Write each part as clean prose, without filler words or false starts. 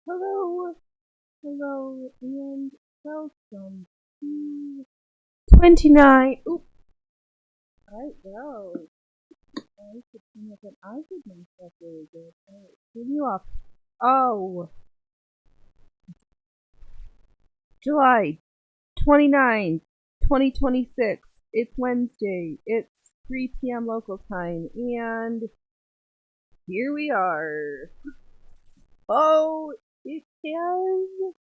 Hello, hello, and welcome to 29. Oop, I go. I should come up and I did myself really good. Alright, turn you off. Oh, July 29th, 2026. It's Wednesday. It's 3 p.m. local time, and here we are. Oh, it has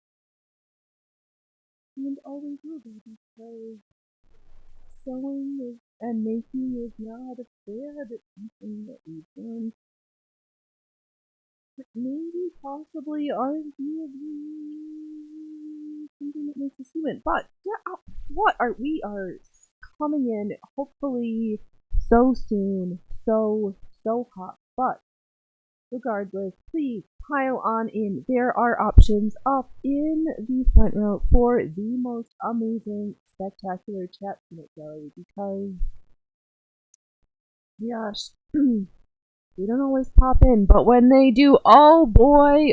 and always will be because sewing is, and making is not a bad something that we've done. Maybe, possibly, arguably, something that makes us human. But yeah, we are coming in hopefully so soon, so hot. But regardless, please pile on in. There are options up in the front row for the most amazing, spectacular chat peanut gallery because, gosh, they don't always pop in, but when they do, oh boy,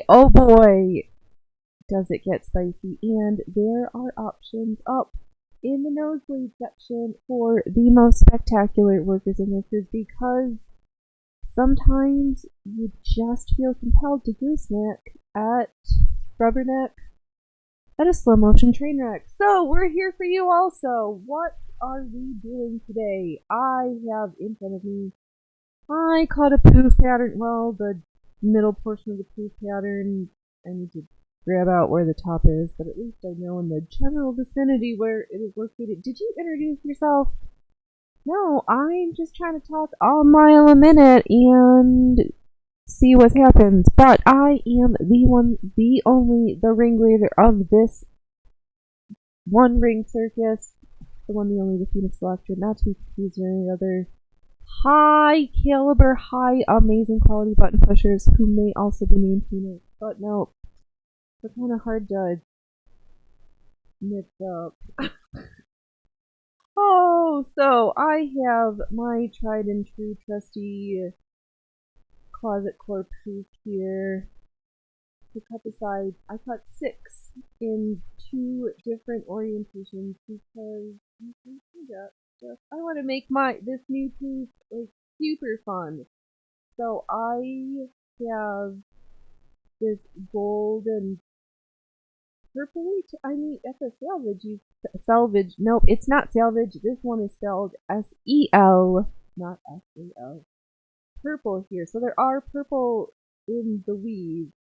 does it get spicy. And there are options up in the nosebleed section for the most spectacular workers and mixers because sometimes you just feel compelled to gooseneck at rubberneck at a slow motion train wreck. So we're here for you also. What are we doing today? I have in front of me, I caught a poof pattern. Well, the middle portion of the poof pattern, I need to grab out where the top is, but at least I know in the general vicinity where it is located. Did you introduce yourself? No, I'm just trying to talk a mile a minute and see what happens. But I am the one, the only, the ringleader of this one ring circus. The one, the only, the Phoenix Selector, not to be confused with any other high caliber, high amazing quality button pushers who may also be named Phoenix. But no, they're kind of hard to mix up. Oh, so I have my tried and true trusty closet core proof here to cut the sides. I cut 6 in 2 different orientations because I want to make this new proof like super fun. So I have this gold and purpley. I mean, at the salvage. Nope, it's not salvage. This one is spelled S-E-L, not S-A-L. Purple here. So there are purple in the weave,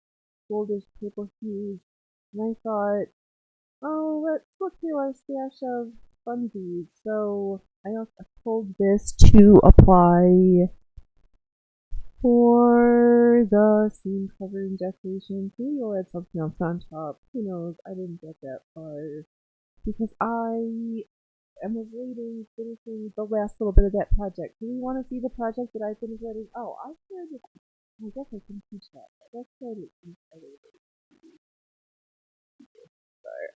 goldish purple hues. And I thought, oh, let's look through our stash of funsies. So I also pulled this to apply for the scene covering decoration. Maybe we'll add something else on top. Who knows? I didn't get that far because I am avoiding finishing the last little bit of that project. Do you want to see the project that I finished writing? Oh, I shared it. I guess I can teach that. Let's try to teach everybody.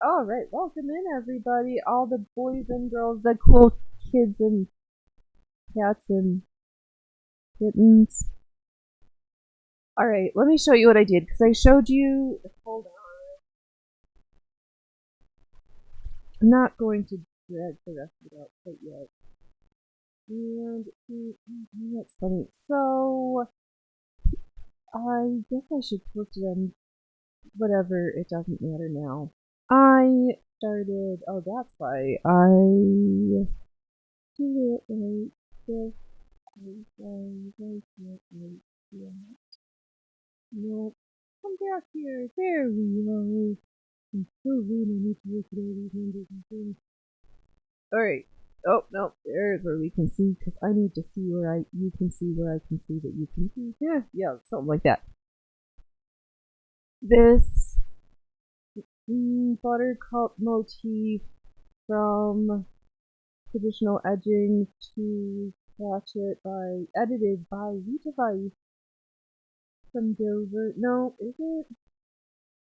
Alright, welcome in everybody. All the boys and girls, the cool kids and cats and kittens. Alright, let me show you what I did, because I showed you. Hold on. I'm not going to drag the rest of it out quite yet. And that's funny. So I guess I should post it on whatever, it doesn't matter now. I started, oh, that's why I did it like this. Nope. Come back here. There we are. I'm so rude. I need to look at all these numbers and things. Alright. Oh, no. There's where we can see, because I need to see where you can see where I can see that you can see. Yeah, something like that. This buttercup motif from traditional edging to Hatchet edited by Rita Weiss from Dover. No, is it?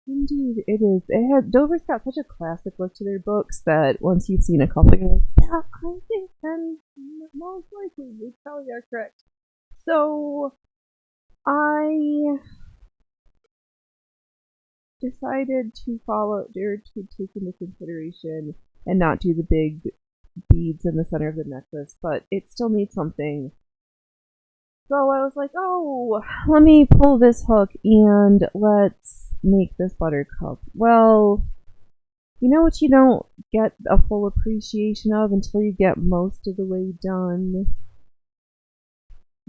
Indeed, it is. Dover's got such a classic look to their books that once you've seen a couple, you're like, yeah, I think, and most likely you probably are correct. So I decided to follow or to take into consideration and not do the big beads in the center of the necklace, but it still needs something. So I was like, oh, let me pull this hook and let's make this buttercup. Well, you know what you don't get a full appreciation of until you get most of the way done?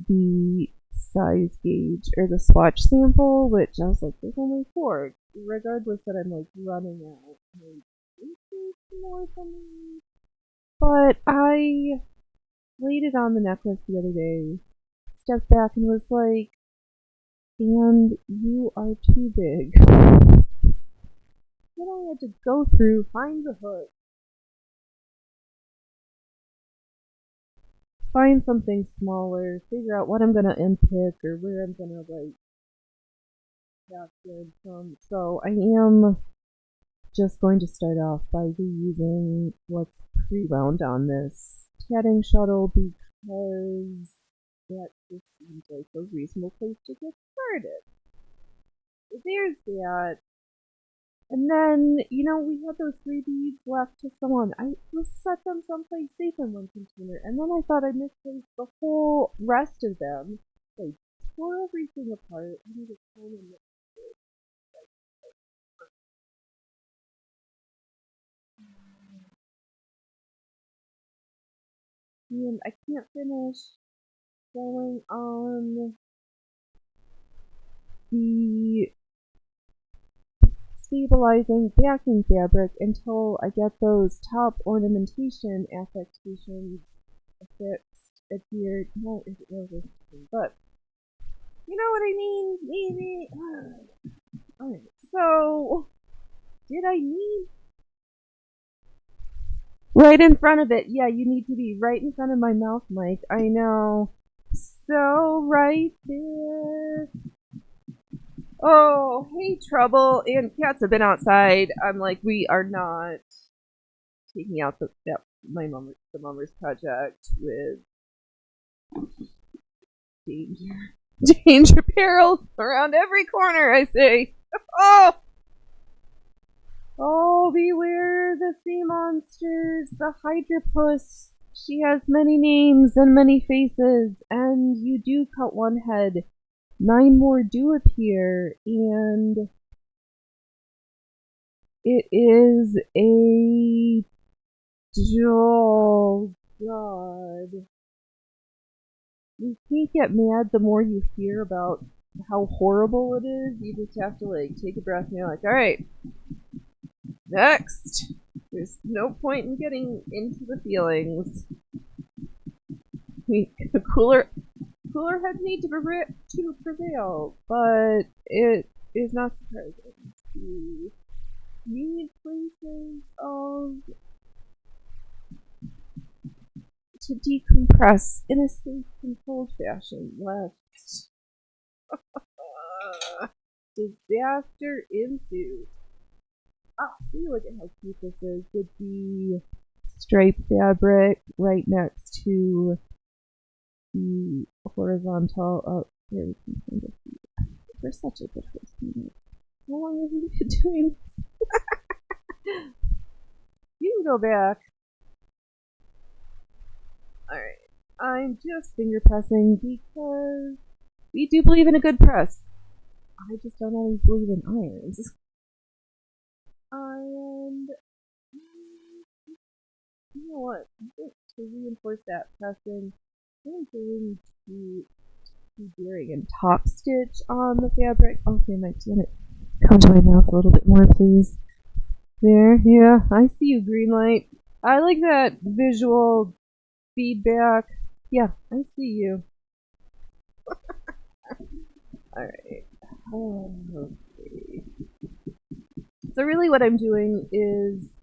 The size gauge or the swatch sample, which I was like, there's only 4. Regardless that I'm like running out. Maybe more than me. But I laid it on the necklace the other day, stepped back and was like, and you are too big. Then I had to go through, find the hook, find something smaller, figure out what I'm gonna unpick or where I'm gonna like cast in from. So I am just going to start off by reusing what's pre-wound on this tatting shuttle because that just seems like a reasonable place to get started. So there's that. And then, you know, we had those 3 beads left to someone. I just set them someplace safe in one container. And then I thought I misplaced the whole rest of them. I tore everything apart. I need to comb and mix it. And I can't finish going on the stabilizing backing fabric until I get those top ornamentation affectations fixed, adhered. No, it wasn't, but you know what I mean? Maybe. Alright, so did I need right in front of it? Yeah, you need to be right in front of my mouth, Mike. I know. So right there. Oh, hey, Trouble and Cats have been outside. I'm like, we are not taking out the Mummers project with danger peril around every corner. I say, oh, oh, beware the sea monsters, the Hydropus. She has many names and many faces, and you do cut one head. 9 more do appear, and it is a... Oh, God. You can't get mad the more you hear about how horrible it is. You just have to, like, take a breath and you're like, alright, next. There's no point in getting into the feelings. Cooler heads need to prevail, but it is not surprising. You need places to decompress in a safe, controlled fashion, lest disaster ensues. See, look at how cute this is with the striped fabric right next to the horizontal. Oh, there we can kind of see it. We're such a good host. How long have you been doing this? You can go back. Alright. I'm just finger pressing because we do believe in a good press. I just don't always believe in irons. And you know what? To reinforce that pressing, I'm going to be doing and top stitch on the fabric. Okay, Mike, do you want to come to my mouth a little bit more, please? There, yeah, I see you, green light. I like that visual feedback. Yeah, I see you. Alright. Okay. So really what I'm doing is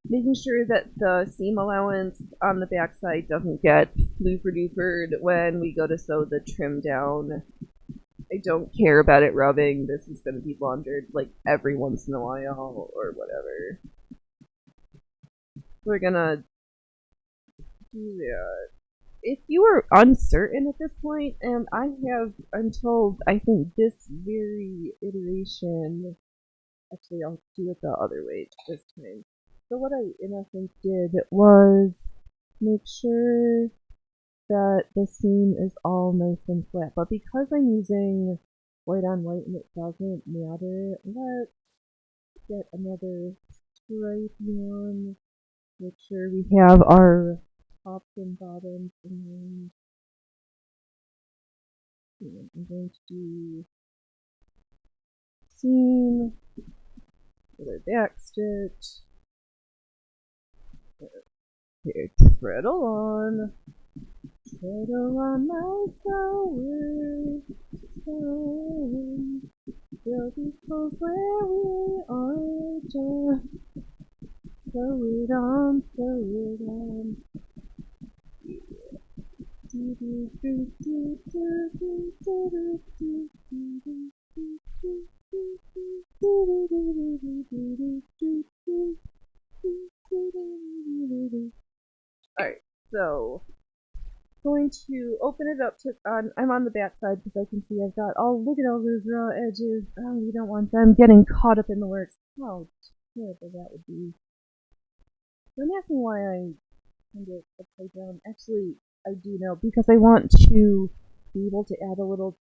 making sure that the seam allowance on the backside doesn't get floofer-doofered when we go to sew the trim down. I don't care about it rubbing. This is going to be laundered like every once in a while or whatever. We're gonna do that. If you are uncertain at this point, and I have until I think this very iteration Actually, I'll do it the other way this time. So what I, in essence, did was make sure that the seam is all nice and flat. But because I'm using white on white and it doesn't matter, let's get another stripy one. Make sure we have our tops and bottoms in. And I'm going to do seam, another back stitch. Here, treadle on. Treadle on my sour stone. There'll be close where we are joined. Slow it on, slow it on. Do do do do do do do do do do do do. Alright, so going to open it up to I'm on the back side because I can see I've got look at all those raw edges. Oh, you don't want them getting caught up in the works. How terrible that would be. Don't ask me why I turned it upside down. Actually, I do know because I want to be able to add a little.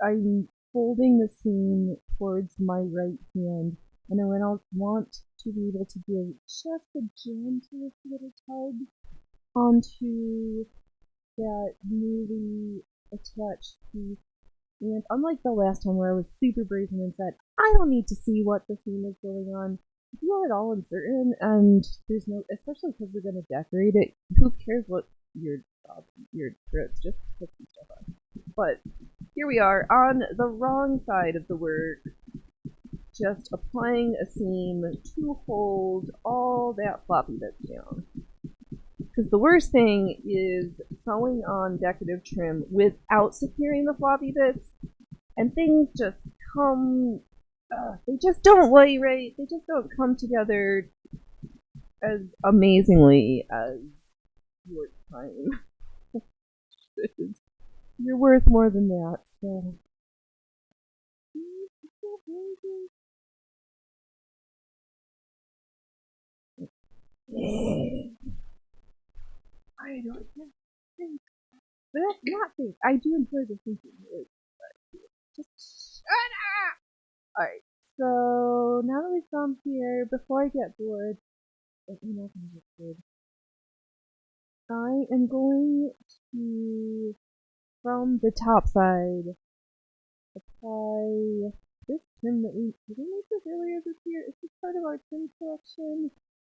I'm folding the seam towards my right hand, and I want to be able to give just a gentlest little tug onto that newly attached piece. And unlike the last time where I was super brazen and said, I don't need to see what the seam is going on, if you are at all uncertain and there's no, especially because we're going to decorate it, who cares what your threads, just put some stuff on. But here we are on the wrong side of the work, just applying a seam to hold all that floppy bit down. Because the worst thing is sewing on decorative trim without securing the floppy bits, and things just come, they just don't lay right, they just don't come together as amazingly as your time. You're worth more than that, so. I don't think. But that's not think. I do enjoy the thinking. Just shut up! Alright, so now that we've gone here, before I get bored, I'm not gonna get bored. I am going to, from the top side, apply this trim that did we make this earlier this year? Is this part of our trim collection?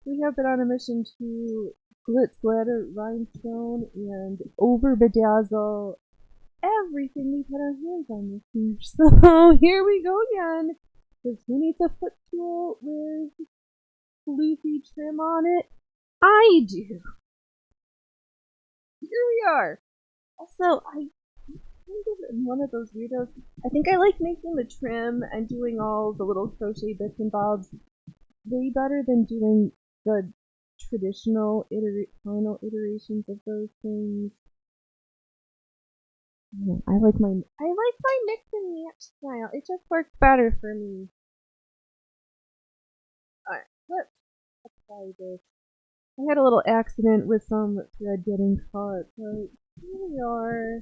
We have been on a mission to glitz, glitter, rhinestone, and over bedazzle everything we've had our hands on this year. So here we go again. Because who needs a foot tool with floofy trim on it? I do. Here we are. Also, I think of one of those weirdos. I think I like making the trim and doing all the little crochet bits and bobs way better than doing the traditional final iterations of those things. I like my mix and match style. It just works better for me. Alright, let's apply this. I had a little accident with some thread getting caught, but here we are.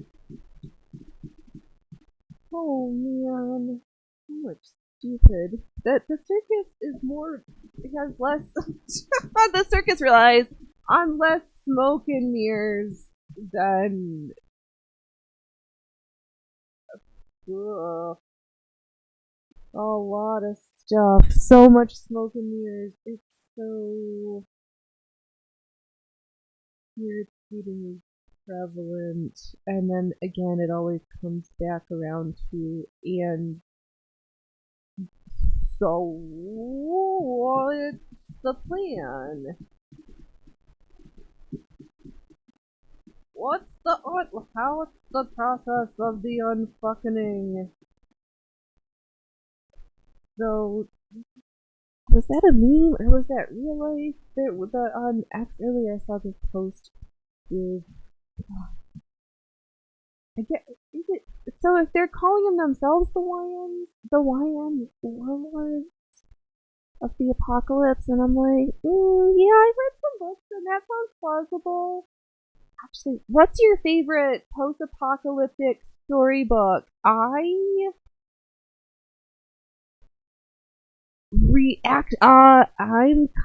Oh man, so much stupid. That the circus is more. It has less. The circus relies on less smoke and mirrors than. Ugh, a lot of stuff. So much smoke and mirrors. It's so irritatingly prevalent. And then again, it always comes back around to, and so what's the plan? How's the process of the unfucking? So, was that a meme or was that real life? On X earlier, I saw this post with. I get. Is it so? If they're calling them themselves the YM warlords, of the apocalypse, and I'm like, yeah, I read some books, and that sounds plausible. Actually, what's your favorite post-apocalyptic storybook? I'm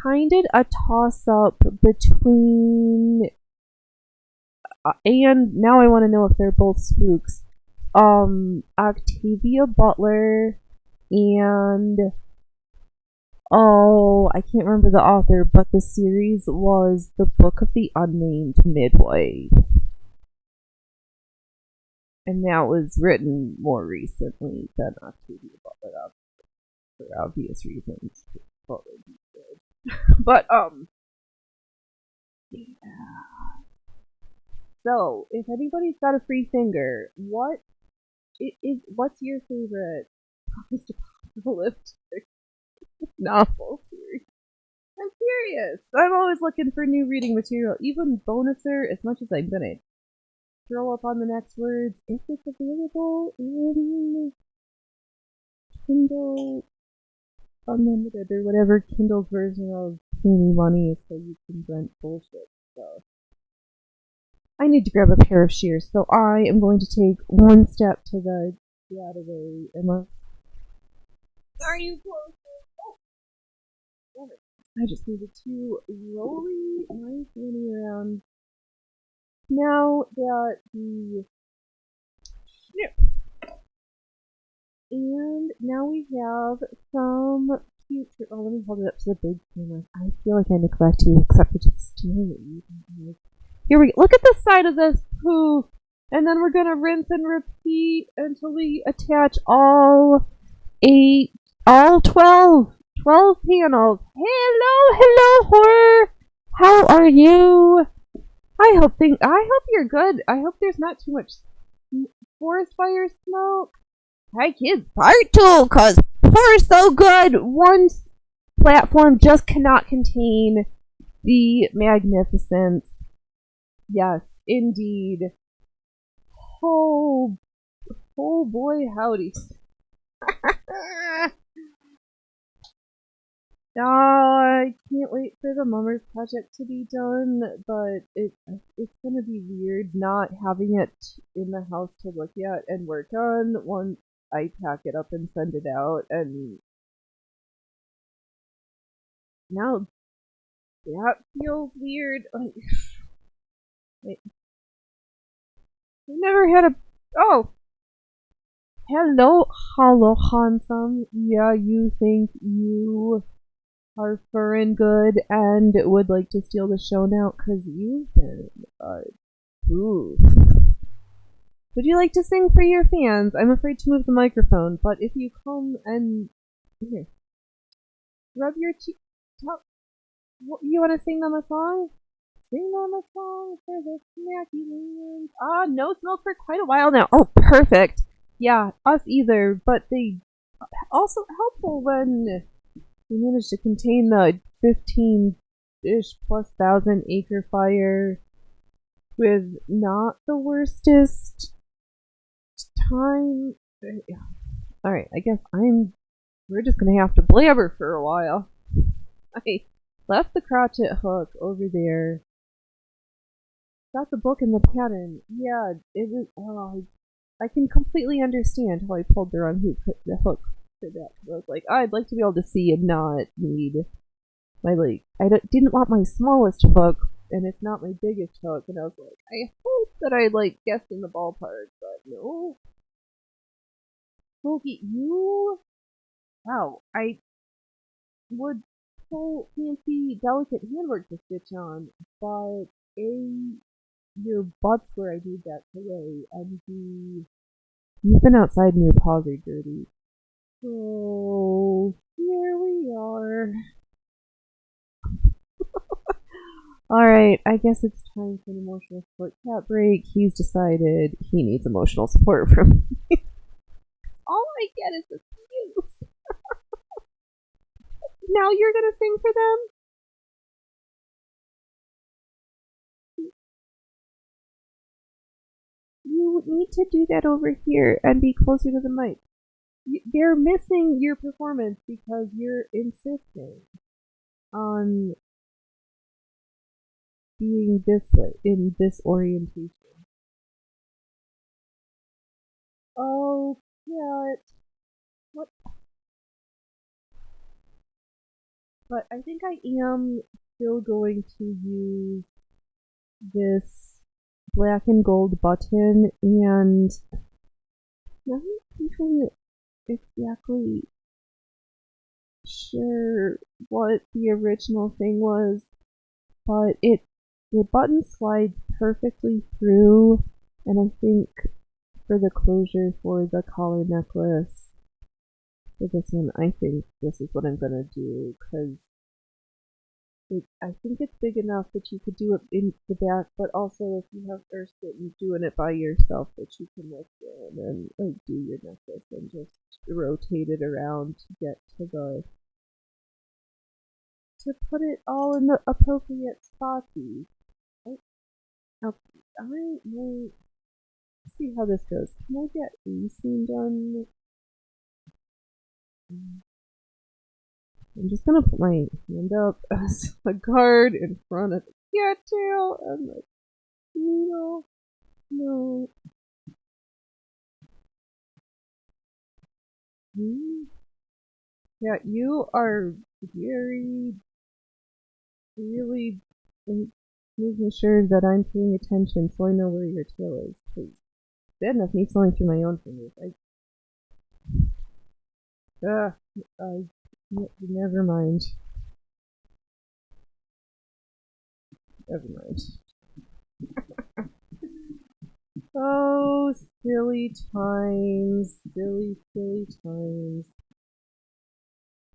kind of a toss-up between, and now I want to know if they're both spooks. Octavia Butler and oh, I can't remember the author, but the series was The Book of the Unnamed Midwife. And that was written more recently than Octavia Butler for obvious reasons. But yeah. So if anybody's got a free finger, what's your favorite post-apocalyptic novel series? I'm curious. I'm always looking for new reading material, even bonuser, as much as I'm gonna throw up on the next words if it's available in Kindle Unlimited or whatever Kindle's version of pay me money is so you can rent bullshit. So I need to grab a pair of shears, so I am going to take one step to the out of the unless are you close? Oh. I just needed to rolly my fanny around now that the and now we have some cute. Oh, let me hold it up to the big camera. I feel like I neglect you, except for just staring at you. Here we go. Look at the side of this poof, and then we're gonna rinse and repeat until we attach all 12 panels. Hello, horror. How are you? I hope you're good. I hope there's not too much forest fire smoke. Hi kids, part 2, cause horror's so good. One platform just cannot contain the magnificence. Yes, indeed. Oh boy, howdy. I can't wait for the Mummers project to be done, but it's gonna be weird not having it in the house to look at and work on once I pack it up and send it out, and now that feels weird. Wait, we never had a. Oh! Hello, handsome. Yeah, you think you are furrin' good and would like to steal the show now? Cause you've been, ooh. Would you like to sing for your fans? I'm afraid to move the microphone, but if you come and here, rub your cheek. You want to sing them a song? Sing them a song for the snacky lands. No smoke for quite a while now. Oh, perfect. Yeah, us either, but they also helpful when we managed to contain the 15-ish plus thousand acre fire with not the worstest time. Alright, I guess we're just gonna have to blabber for a while. I left the crotchet hook over there. Got the book and the pattern. Yeah, it was. Oh, I can completely understand how I pulled the wrong hook for that. I was like, I'd like to be able to see and not need my didn't want my smallest hook, and it's not my biggest hook. And I was like, I hope that I guessed in the ballpark, but no. Smokey, you. Wow, I would pull fancy, delicate handwork to stitch on, but your butt's where I need that today, and you've been outside and your paws are dirty. So here we are. Alright, I guess it's time for an emotional support cat break. He's decided he needs emotional support from me. All I get is abuse. Now you're gonna sing for them? You need to do that over here and be closer to the mic. they're missing your performance because you're insisting on being this way in this orientation. Oh, cat. What? But I think I am still going to use this black and gold button, and I'm not even exactly sure what the original thing was, but the button slides perfectly through, and I think for the closure for the collar necklace for this one, I think this is what I'm gonna do, because I think it's big enough that you could do it in the back, but also if you have Erskine doing it by yourself, that you can look in and like do your necklace and just rotate it around to get to put it all in the appropriate spots. Okay, I might see how this goes. Can I get a scene done? I'm just gonna put my hand up as a guard in front of the cattail and like, no. Yeah, you are very, really making sure that I'm paying attention so I know where your tail is. Please. Bad enough me slowing through my own fingers. Never mind. Never mind. Oh, silly times. Silly times.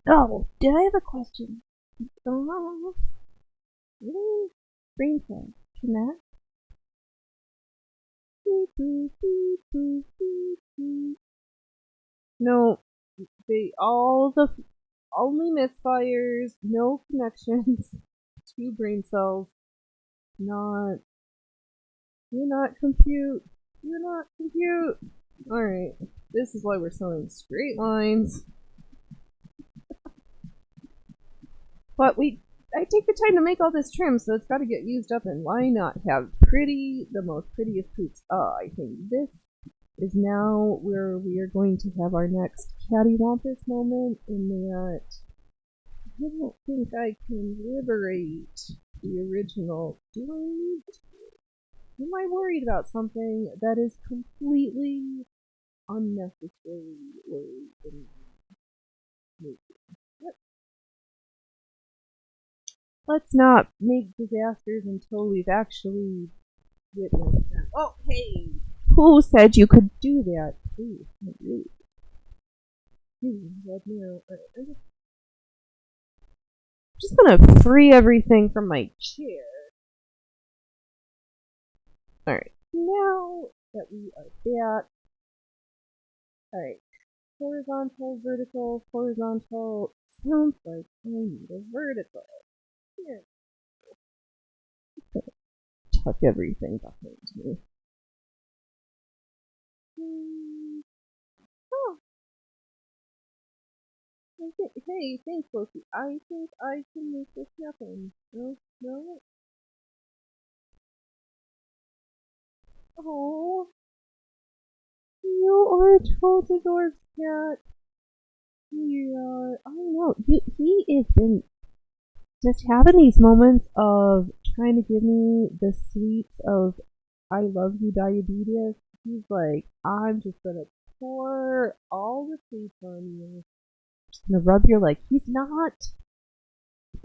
Oh, did I have a question? Oh, really? Brain cell. Can that? No, they all the only misfires, no connections to brain cells. Not. Do not compute. Do not compute. Alright. This is why we're selling straight lines. But I take the time to make all this trim, so it's gotta get used up, and why not have the most prettiest poops? I think this is now where we are going to have our next cattywampus moment, in that I don't think I can liberate the original. Am I worried about something that is completely unnecessary worry in making? Let's not make disasters until we've actually witnessed them. Oh, hey! Who said you could do that? Ooh, really. I'm just gonna free everything from my chair. Alright, now that we are back. Alright, horizontal, vertical, horizontal. Sounds like I need a vertical. Here. Tuck everything behind me. Oh. Hey, thanks, Loki. I think I can make this happen. No? Oh. You are a total dwarf cat. Yeah, I don't know. He has been just having these moments of trying to give me the sweets of I love you diabetes. He's like, I'm just gonna pour all the sweets on you. Just gonna rub your leg. He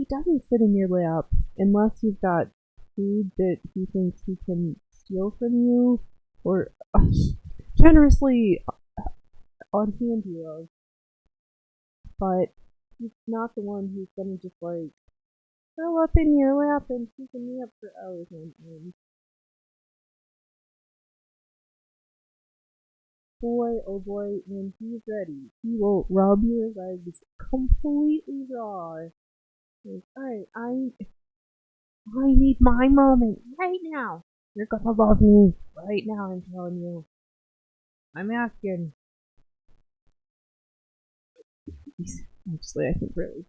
doesn't sit in your lap unless you've got food that he thinks he can steal from you or generously on hand you of. But he's not the one who's gonna just like curl up in your lap and keeping me up for hours on end. Boy, oh boy, when he's ready, he will rub your legs completely raw. Like, alright, I need my moment right now. You're gonna love me right now, I'm telling you. I'm asking. Actually, I think really.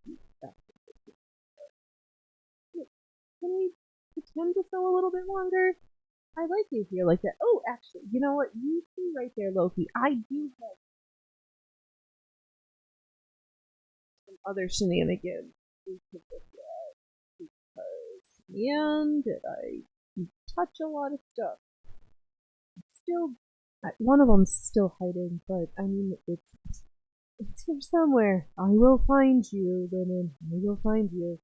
Can we pretend to sew a little bit longer? I like it here like that. Oh, actually, you know what? You see right there, Loki. I do have some other shenanigans we could look at because, man, did I touch a lot of stuff. Still, one of them's still hiding, but I mean, it's here somewhere. I will find you, Lennon. I will find you.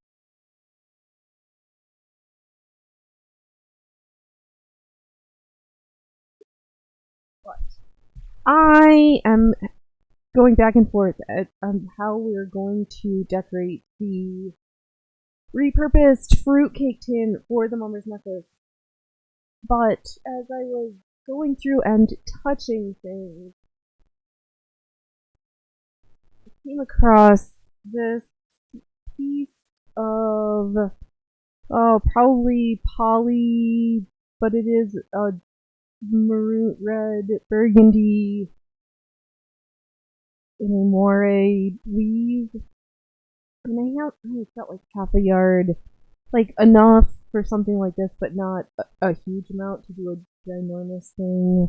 But I am going back and forth at how we're going to decorate the repurposed fruitcake tin for the mummer's necklace. But as I was going through and touching things, I came across this piece of, oh, probably poly, but it is a maroon, red, burgundy, in a moire weave. And I felt like half a yard, like enough for something like this, but not a huge amount to do a ginormous thing.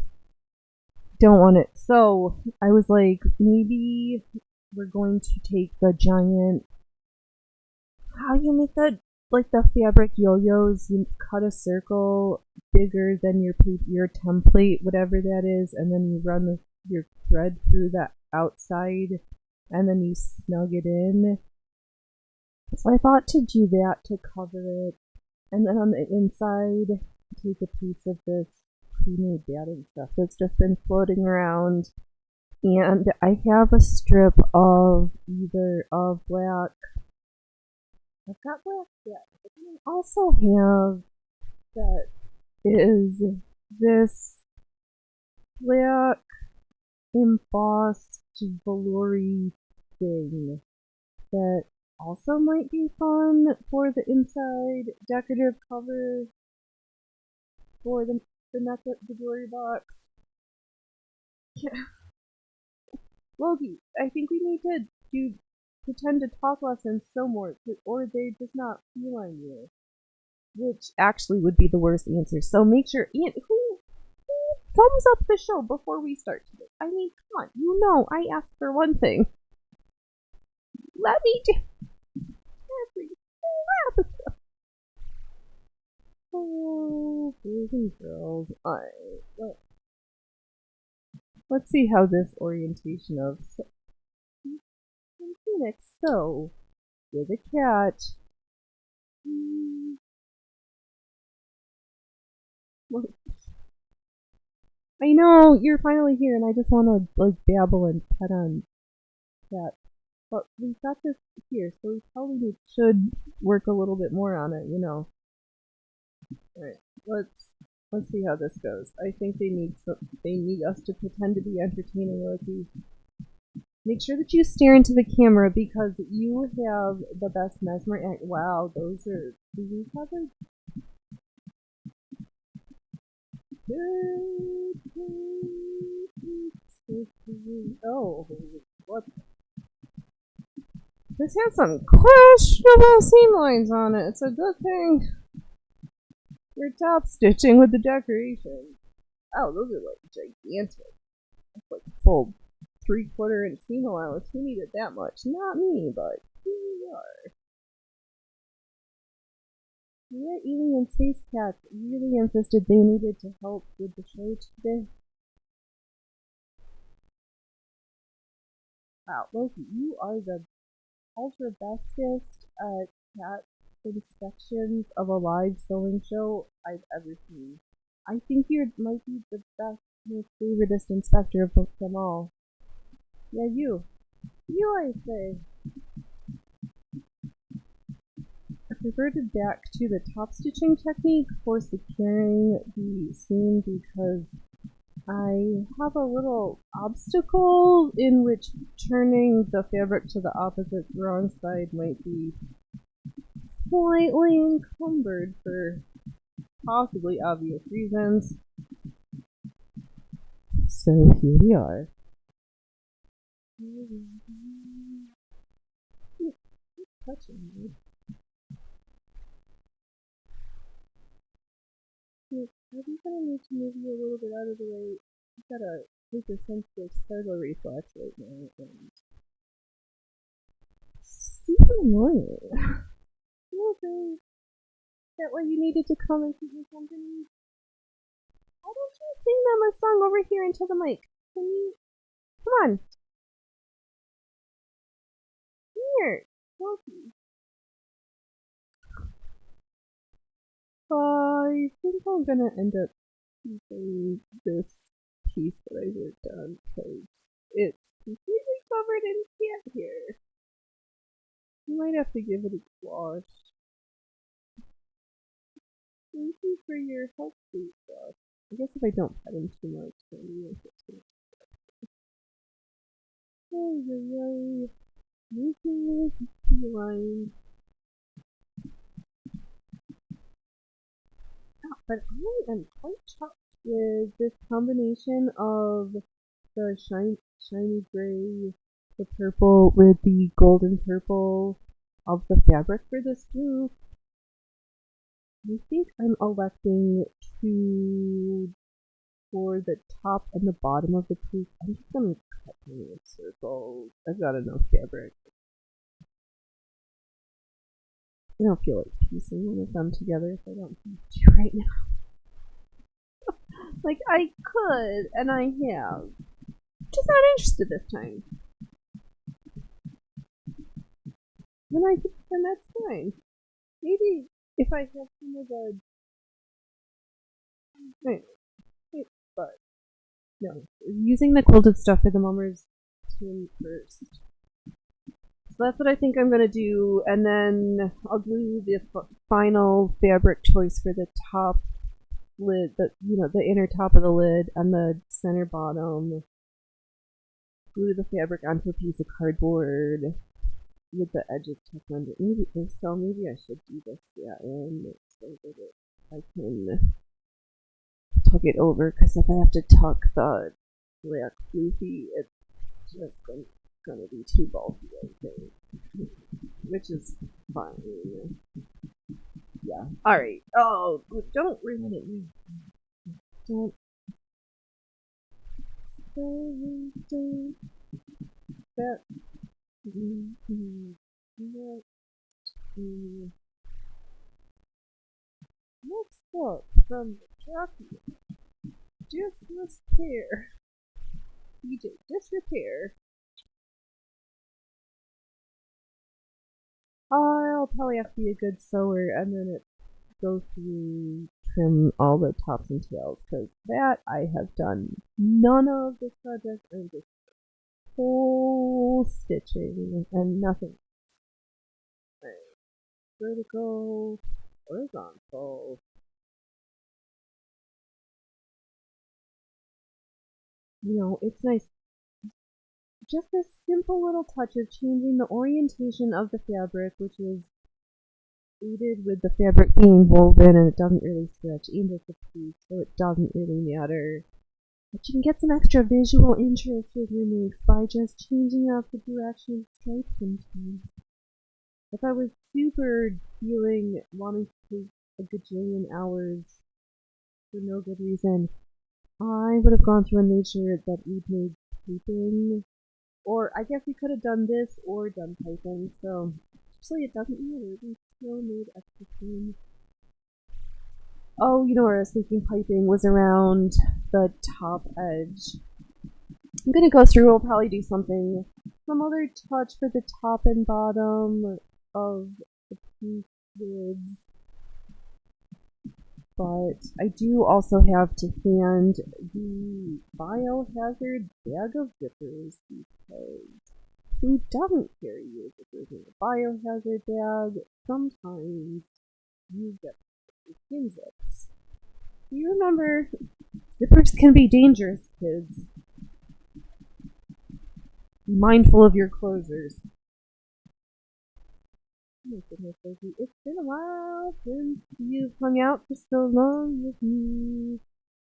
Don't want it. So I was like, maybe we're going to take the giant. How you make that? Like the fabric yo-yos, you cut a circle bigger than your template, whatever that is, and then you run your thread through that outside, and then you snug it in. So I thought to do that to cover it, and then on the inside, take a piece of this pre-made batting stuff that's just been floating around, and I have a strip of either of black. I've got black yet, but then I also have that is this black embossed velour thing that also might be fun for the inside decorative cover for the jewelry box. Yeah. Loki, I think we need to do pretend to talk less and sew more, or they're just not feeling you. Which actually would be the worst answer. So make sure, who thumbs up the show before we start today? I mean, come on, you know I asked for one thing. Let me do every episode. Oh, boys and girls. Alright, let's see how this orientation of Phoenix sew with a cat. I know you're finally here, and I just want to like babble and pet on cat. But we've got this here, so we probably should work a little bit more on it, you know. Alright, let's see how this goes. I think they need us to pretend to be entertaining, Loki. Make sure that you stare into the camera because you have the best mesmer. Wow, those are you covered. Oh, what? This has some questionable seam lines on it. It's a good thing you're top stitching with the decoration. Oh, those are like gigantic. That's like full 3/4 inch seam allowance. Who needed that much? Not me, but here we are. Yeah, alien space cats really insisted they needed to help with the show today. Wow, Loki, you are the ultra bestest cat inspections of a live sewing show I've ever seen. I think you might be the best, most favoritist inspector of them all. Yeah, you. You, I say. I reverted back to the top stitching technique for securing the seam because I have a little obstacle in which turning the fabric to the opposite wrong side might be slightly encumbered for possibly obvious reasons. So here we are. touching me. Look, I think I'm gonna need to move you a little bit out of the way. I've got a hypersensitive startle reflex right now, and super annoying. Okay. Is that why you needed to come and keep me company? Why don't you sing them a song over here into the mic? Can you? Come on. Here. Loki. I think I'm gonna end up using this piece that I worked on because it's completely covered in cat hair. You might have to give it a wash. Thank you for your help, sweet stuff. I guess if I don't pet him too much, then you won't get too much. Oh, yeah. Making the line. But I am quite chuffed with this combination of the shiny gray, the purple with the golden purple of the fabric for this group. I think I'm electing to, for the top and the bottom of the piece, I'm just gonna cut me in circles. I've got enough fabric. I don't feel like piecing one of them together if I don't have to right now. Like, I could, and I have. Just not interested this time. Then that's fine. Maybe if I have some of the... Wait, but... No. Using the quilted stuff for the mummers team first. So that's what I think I'm gonna do, and then I'll glue the final fabric choice for the top lid, the inner top of the lid and the center bottom. Glue the fabric onto a piece of cardboard with the edges tucked under. Maybe I should do this, so that I can tuck it over, because if I have to tuck the black floofy, it's just gonna be too bulky, I think. Which is fine. Yeah. Alright. Oh, don't ruin it. Don't. That. Next up from Jockey. Disrepair. DJ, disrepair. I'll probably have to be a good sewer and then go through, trim all the tops and tails, because that I have done none of this project, and just whole stitching and nothing. Right. Vertical, horizontal. It's nice. Just this simple little touch of changing the orientation of the fabric, which is aided with the fabric being woven and it doesn't really stretch into the piece, so it doesn't really matter. But you can get some extra visual interest with your makes by just changing up the direction of stripes sometimes. If I was super wanting to take a gajillion hours for no good reason, I would have gone through and made sure that we'd made piping. Or I guess we could have done this or done piping, so actually it doesn't matter. We still made extra things. Oh, where I was thinking piping was around the top edge. I'm gonna go through, we'll probably do some other touch for the top and bottom of the piece lids. But I do also have to hand the biohazard bag of zippers, because who doesn't carry your zippers in a biohazard bag? Sometimes you get skin zips. Do you remember, zippers can be dangerous, kids. Be mindful of your closers. Oh my goodness, Sophie, it's been a while since you've hung out for so long with me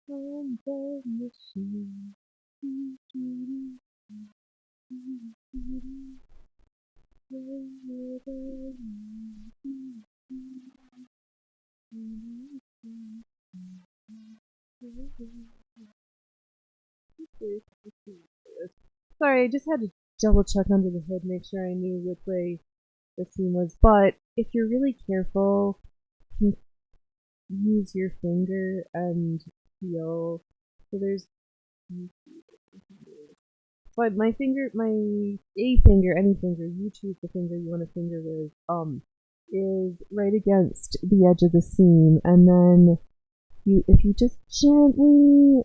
on the machine. Sorry, I just had to double check under the hood, make sure I knew which way the seam was. But if you're really careful, you can use your finger and feel. So there's. But my finger, my A finger, any finger, you choose the finger you want to finger with, is right against the edge of the seam, and then if you just gently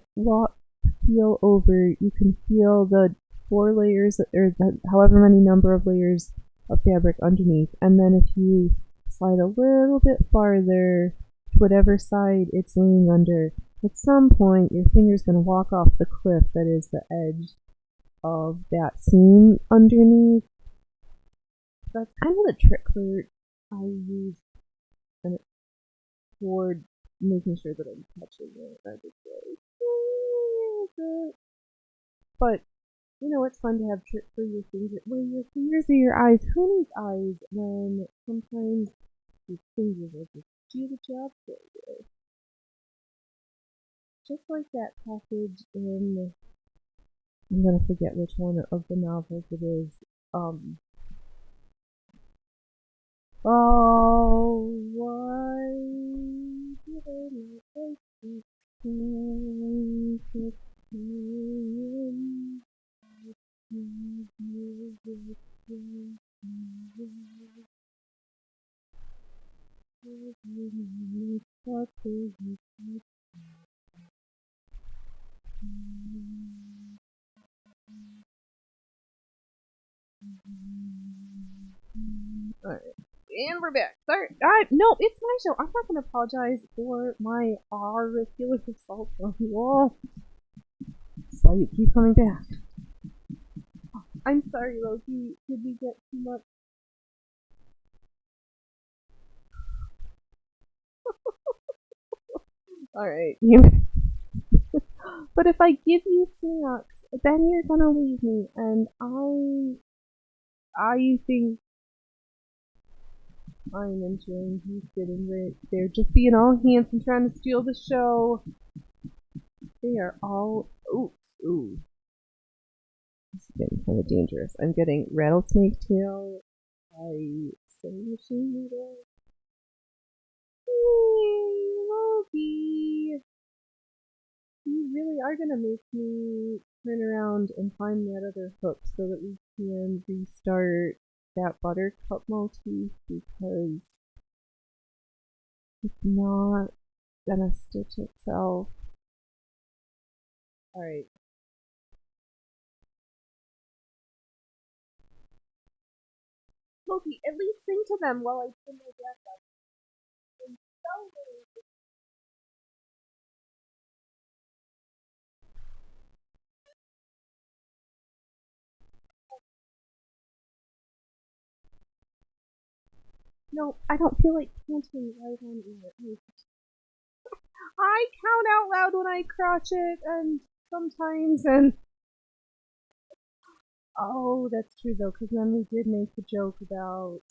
feel over, you can feel the 4 layers, or however many number of layers of fabric underneath, and then if you slide a little bit farther to whatever side it's laying under, at some point your finger's going to walk off the cliff that is the edge of that seam underneath. That's kind of the trick for I use for making sure that I'm touching it. I just like, but you know, it's fun to have tricks for your fingers. Well, your fingers are your eyes. Who needs eyes when sometimes your fingers will just do the job for you? Just like that passage in, I'm gonna forget which one of the novels it is. Oh, why did I not like this Alright. And we're back. Sorry. No, it's my show. I'm not going to apologize for my auricular assault on the wall. So you keep coming back. I'm sorry, Loki. Did we get too much? Alright. But if I give you snacks, then you're gonna leave me, and I think I'm enjoying you sitting right there, just being all handsome, trying to steal the show. They are all. Ooh. This is getting kind of dangerous. I'm getting rattlesnake tail by sewing machine needle. Hey, Loki! You really are gonna make me turn around and find that other hook so that we can restart that buttercup motif, because it's not gonna stitch itself. Alright. Loki, at least sing to them while I turn my back up. No, I don't feel like counting right on air. I count out loud when I crotchet, and sometimes, and oh, that's true though, because then we did make the joke about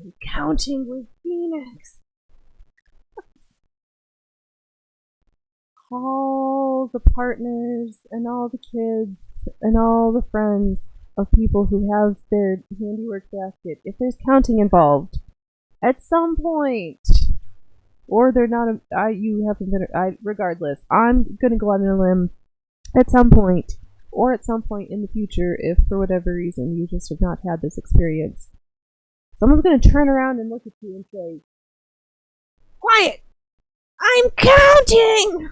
I'm counting with Phoenix. All the partners and all the kids and all the friends of people who have their handiwork basket, if there's counting involved, at some point, or they're not, you haven't been, regardless, I'm gonna go out on a limb at some point, or at some point in the future, if for whatever reason you just have not had this experience, someone's gonna turn around and look at you and say, "Quiet! I'm counting!"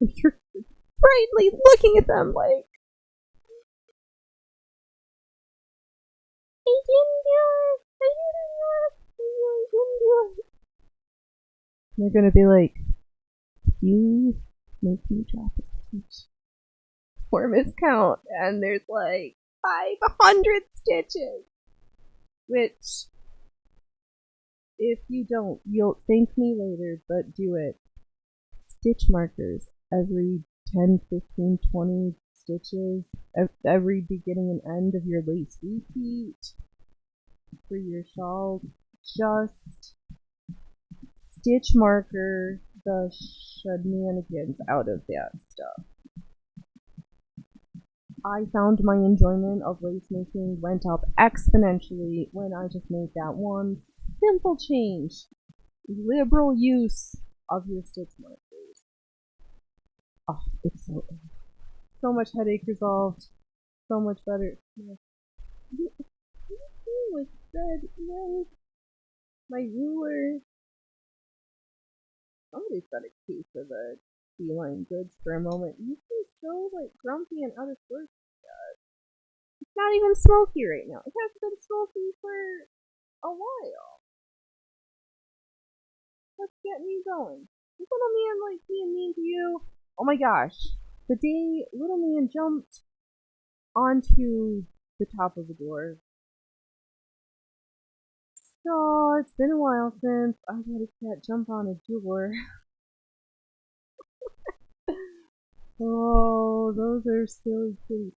And you're brightly looking at them like, I didn't do it! I didn't do it! And they're gonna be like, you make me drop a stitch or miscount, and there's like 500 stitches. Which, if you don't, you'll thank me later, but do it. Stitch markers every 10, 15, 20 stitches, every beginning and end of your lace repeat for your shawl. Just stitch marker the shenanigans out of that stuff. I found my enjoyment of lace making went up exponentially when I just made that one simple change. Liberal use of your stitch markers. Oh, it's so much headache resolved. So much better. With red, my ruler. Somebody's got a case of the feline goods for a moment. You seem so grumpy and out of sorts. It's not even smoky right now. It hasn't been smoky for a while. Let's get me going. Is little man being mean to you? Oh my gosh. The day little man jumped onto the top of the door. So it's been a while since I've had a cat jump on a door. Oh, those are silly kitties.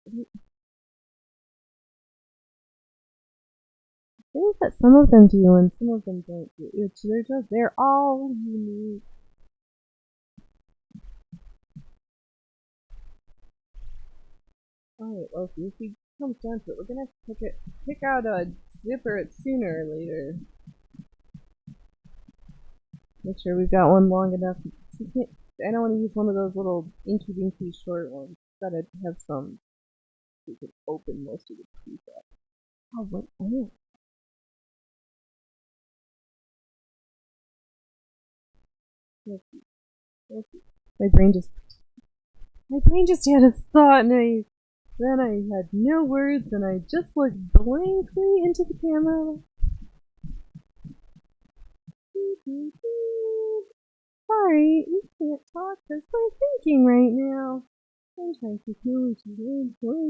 I think that some of them do and some of them don't do. They're all unique. Alright, well, if we come down to it, we're gonna have to pick out a zipper sooner or later. Make sure we've got one long enough. I don't want to use one of those little inky dinky short ones. Gotta have some so we can open most of the preset. Oh, what? Oh. My brain just had a thought, and then I had no words, and I just looked blankly into the camera. Sorry, we can't talk because we're thinking right now. Sometimes we feel we should enjoy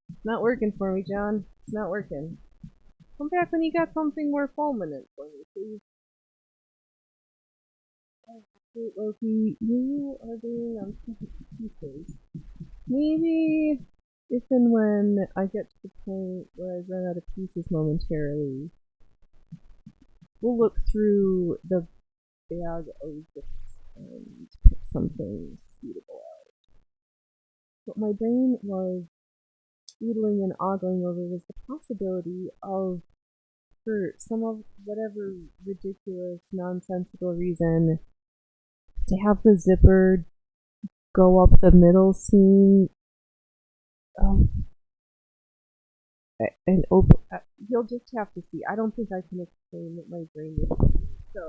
It's not working for me, John. It's not working. Come back when you got something more fulminant for me, please. Wait, Loki, you are doing pieces. Maybe if and when I get to the point where I run out of pieces momentarily, we'll look through the bag of zips and pick something suitable out. What my brain was doodling and ogling over was the possibility of, for some of whatever ridiculous, nonsensical reason, to have the zipper go up the middle seam and open. You'll just have to see. I don't think I can explain what my brain is doing. So,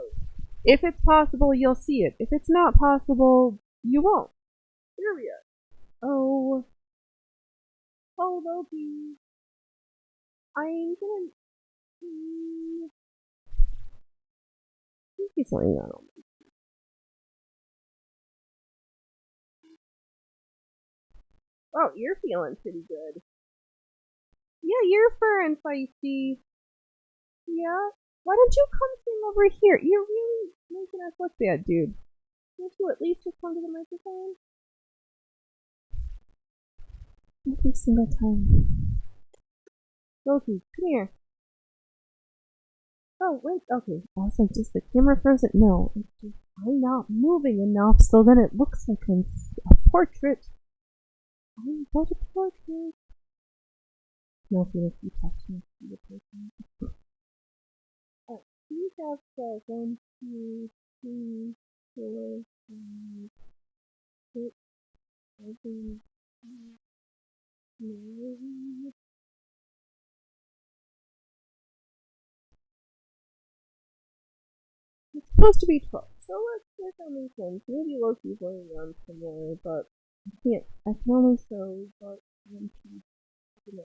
if it's possible, you'll see it. If it's not possible, you won't. Here we are. Oh, Loki. I'm gonna. He's laying on me. Oh, you're feeling pretty good. Yeah, you're fur and feisty. Yeah? Why don't you come sing over here? You're really making us look bad, dude. Can't you at least just come to the microphone? Every single time. Loki, come here. Oh, wait, okay. I was like, does the camera frozen? No, it's just, I'm not moving enough so then it looks like a portrait. I'm but a portrait. No, Felix, you talk to me. The portrait. Alright, you have 1, 2, 3, 4, 5, 6, 7, 8, 9. It's supposed to be 12, so let's work on these ones. Maybe Loki's laying on some more, but I can only sew but 1, 2, 3.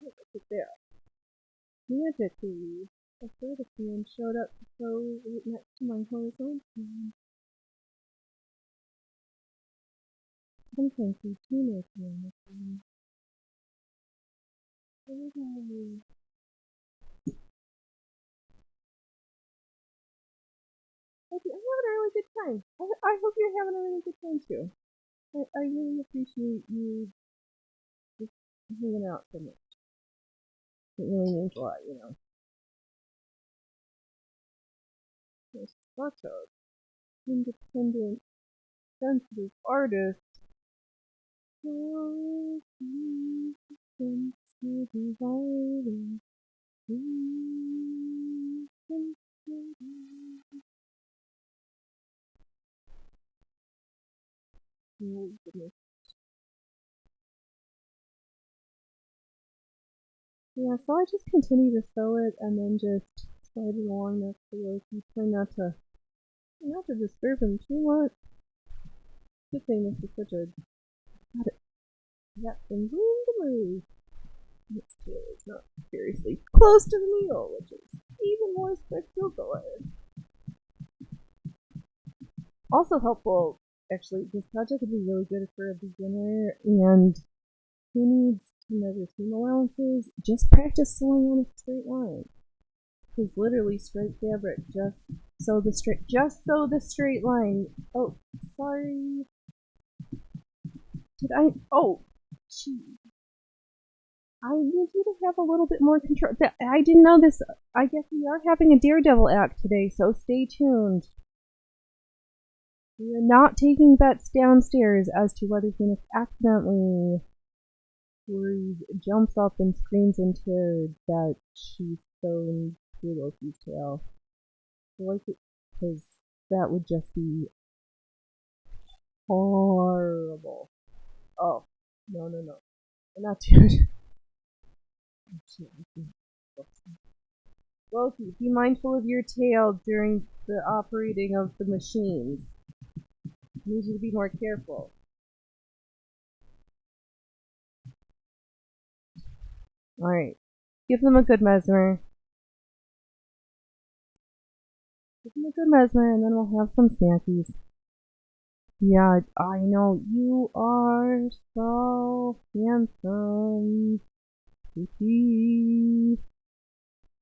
Look at there. Magically, a third fan showed up to sew right next to my horizontal fan. Sometimes we do make one. Okay, I'm having a really good time. I hope you're having a really good time too. I really appreciate you just hanging out so much. It really means a lot, you know. such a independent, sensitive artist. So sensitive artist. Oh, goodness. Yeah, so I just continue to sew it and then just slide it along next to Loki. Try not to disturb him too much. Good thing this is such a got some room to move. Its tail is not seriously close to the needle, which is even more spectacular. Also helpful, actually, this project would be really good for a beginner and who needs to measure seam allowances. Just practice sewing on a straight line. Because literally straight fabric, just sew the straight line. Oh, sorry. Did I? Oh, gee. I need you to have a little bit more control. I didn't know this. I guess we are having a Daredevil act today, so stay tuned. We are not taking bets downstairs as to whether Phoenix accidentally jumps up and screams into that she's sewn through Loki's tail. I like it because that would just be horrible. Oh, no. We're not doing Loki, be mindful of your tail during the operating of the machines. I need you to be more careful. Alright. Give them a good mesmer. Give them a good mesmer and then we'll have some snackies. Yeah, I know. You are so handsome.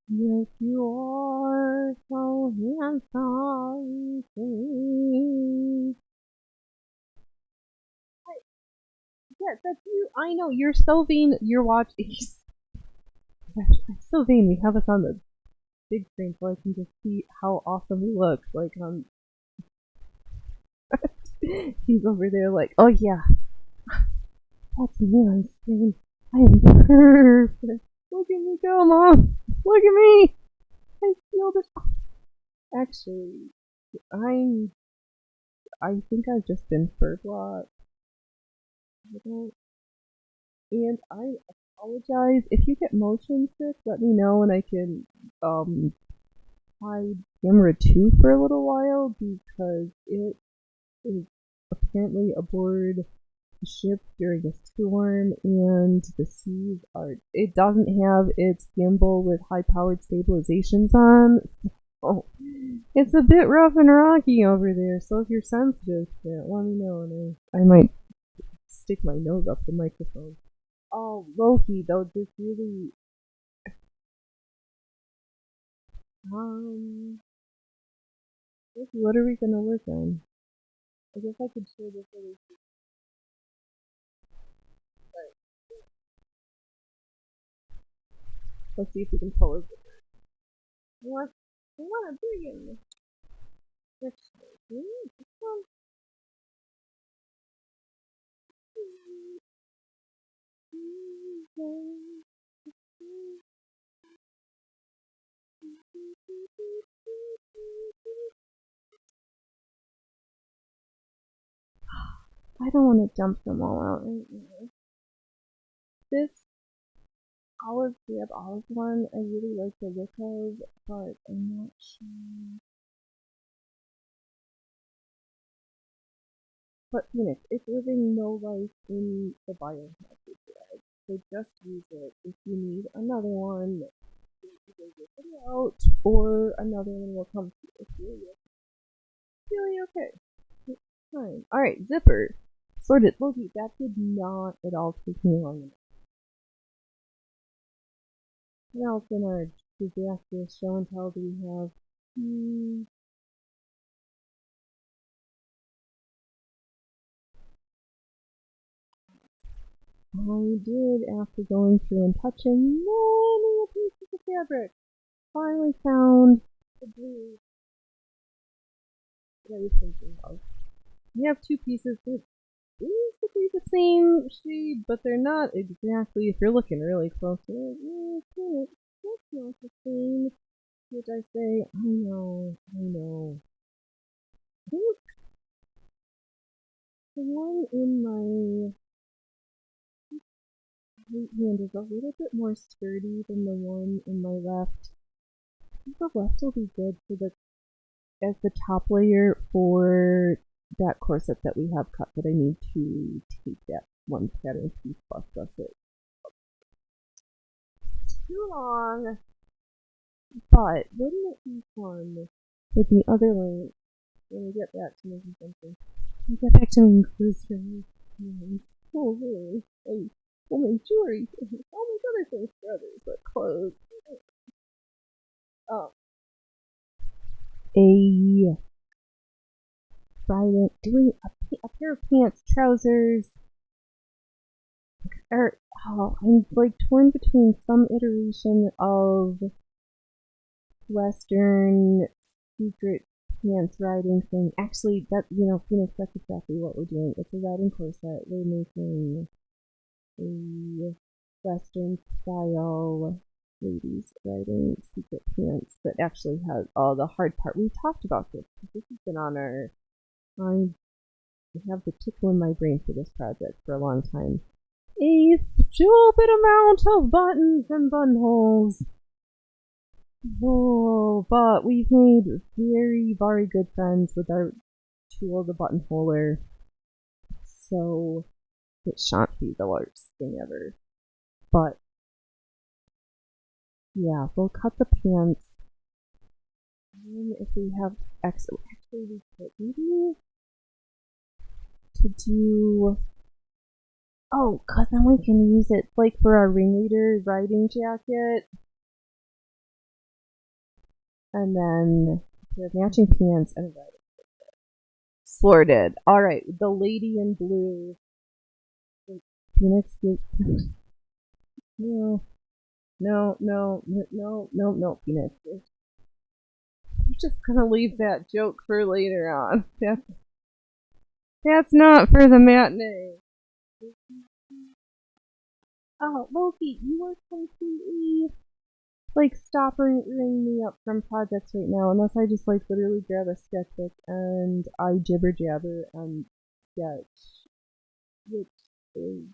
Yes, you are so handsome. Yeah, that's you. I know. You're so vain. You're watching. I'm so vain. We have us on the big screen so I can just see how awesome we look. Like, he's over there like, oh yeah, that's me on screen. I am perfect. Look at me go, Mom. Look at me. I feel this. Actually, I'm. I think I've just been fur blocked. I don't. And I apologize if you get motion sick. Let me know and I can hide camera 2 for a little while because it is apparently aboard the ship during a storm and the seas are. It doesn't have its gimbal with high powered stabilizations on. So it's a bit rough and rocky over there. So if you're sensitive to it, let me know and I might stick my nose up the microphone. Oh, Loki, though, this really. Um, Loki, what are we gonna work on? I guess I could share this other. Right. Let's see if we can pull it. What? I want to begin. I don't want to dump them all out right now. This olive one, I really like the look of, but I'm not sure. But Phoenix, it's living no life in the biohazard bag. So just use it. If you need another one, either get it out or another one will come to you. It's really okay. It's fine. Alright, zipper. Sorted. Loki, that did not at all take me long enough. What else in our disastrous show and tell do we have? I did, after going through and touching many pieces of fabric, finally found the blue. what I was thinking of. We have two pieces that basically the same shade, but they're not exactly. If you're looking really close, you're like, that's not the same. What I say? I know, I know. I think the one in my right hand is a little bit more sturdy than the one in my left. I think the left will be good for the as the top layer for that corset that we have cut, but I need to take that one pattern piece plus it. Too long, but wouldn't it be fun with the other link when we get back to making something? We get back to making clothes for me. Oh, really? I'll make jewelry. I'll make other things for others, but clothes. Oh. Doing a pair of pants, trousers, or I'm like torn between some iteration of Western secret pants riding thing. Actually, Phoenix, that's exactly what we're doing. It's a riding corset. We're making a Western style ladies riding secret pants that actually has all the hard part. We talked about this. This has been on our. I have the tickle in my brain for this project for a long time. A stupid amount of buttons and buttonholes. Oh, but we've made very, very good friends with our tool, the buttonholer. So it shan't be the worst thing ever. But yeah, we'll cut the pants. And if we have actually we could maybe to do. Oh, cause then we can use it like for our ringleader riding jacket. And then we have matching pants and a riding jacket. Sorted. Alright, the lady in blue. Phoenix. No, Phoenix. I'm just gonna leave that joke for later on. That's not for the matinee. Oh, Loki, you are completely stopping me up from projects right now, unless I just literally grab a sketchbook and I jibber jabber and sketch, which is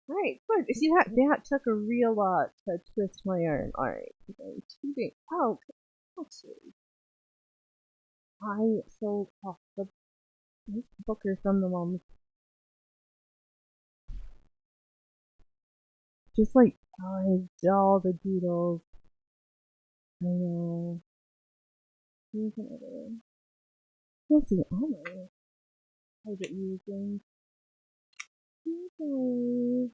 right. Good. See that took a real lot to twist my arm. All right, oh, actually, I sold off this booker from the mom. Just all the doodles. I know. Here's another. Let's see. Oh my. Target using. Okay.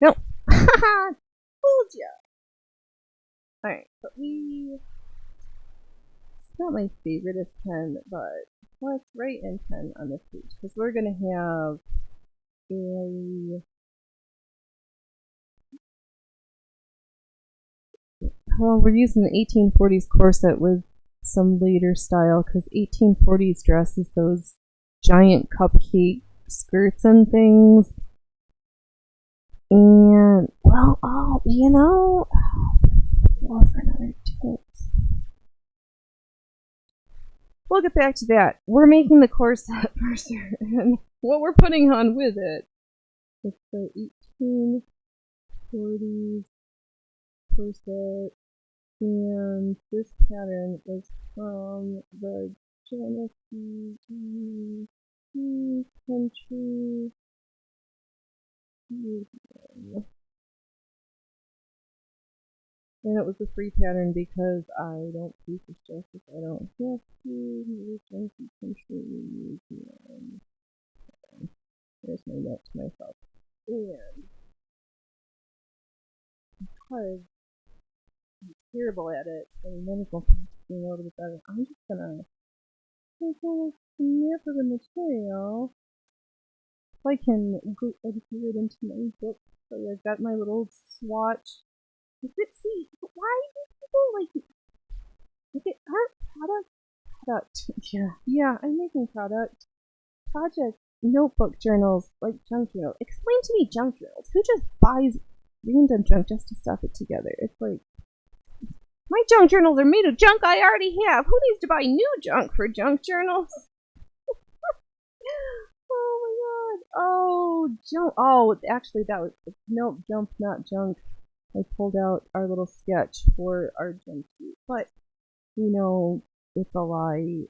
Nope. Haha! Fooled ya! Alright, but it's not my favoriteest pen, but let's write in pen on this page, because we're gonna have we're using the 1840s corset with some later style, because 1840s dresses those giant cupcake skirts and things. And, well, for another tip. We'll get back to that. We're making the corset first, and what we're putting on with it. It's the 1840s corset, and this pattern is from the Genesee Country Museum. And it was a free pattern because I don't do this justice. I don't have to. Genesee Country Museum. There's my note to myself. And because I'm terrible at it, and might as well being a little bit better, I'm just gonna take a snip of the material I can go adhere it into my book. So I've got my little swatch. But see, why do people like look at our product? Yeah, I'm making product. Project notebook journals like junk journals. Explain to me junk journals. Who just buys random junk just to stuff it together? It's like my junk journals are made of junk I already have. Who needs to buy new junk for junk journals? Oh my god. Oh, jump. Oh, actually, that was. No, jump, not junk. I pulled out our little sketch for our jumpsuit. But, it's a lie.